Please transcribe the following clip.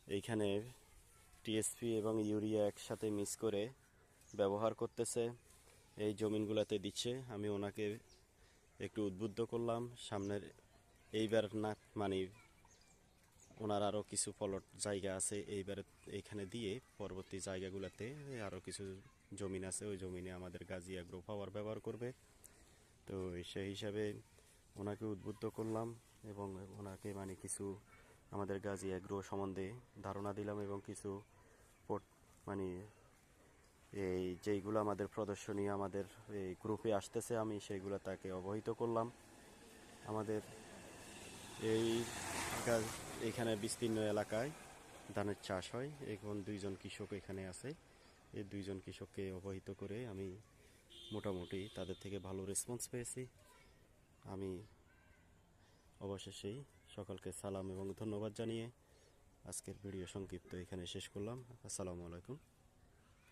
এইখানে টিএসপি এবং ইউরিয়া একসাথে মিক্স করে ব্যবহার করতেছে, এই জমিনগুলোতে দিচ্ছে। আমি ওনাকে একটু উদ্বুদ্ধ করলাম সামনের এইবার না, মানে ওনার আরও কিছু ফলট জায়গা আছে, এইবার এইখানে দিয়ে পরবর্তী জায়গাগুলোতে আরও কিছু জমিন আছে, ওই জমিনে আমাদের গাজী অ্যাগ্রো পাওয়ার ব্যবহার করবে। তো সেই হিসাবে ওনাকে উদ্বুদ্ধ করলাম এবং ওনাকে মানে কিছু আমাদের গাজী অ্যাগ্রো সম্বন্ধে ধারণা দিলাম এবং কিছু মানে এই যেইগুলো আমাদের প্রদর্শনী আমাদের এই গ্রুপে আসতেছে আমি সেইগুলো তাকে অবহিত করলাম। আমাদের এই এখানে বিস্তীর্ণ এলাকায় ধানের চাষ হয়, এখন দুইজন কৃষক এখানে আছে। এই দুইজন কৃষককে অবহিত করে আমি মোটামুটি তাদের থেকে ভালো রেসপন্স পেয়েছি। আমি অবশেষেই সকলকে সালাম এবং ধন্যবাদ জানিয়ে আজকের ভিডিও সংক্ষিপ্ত এখানে শেষ করলাম। আসসালামু আলাইকুম।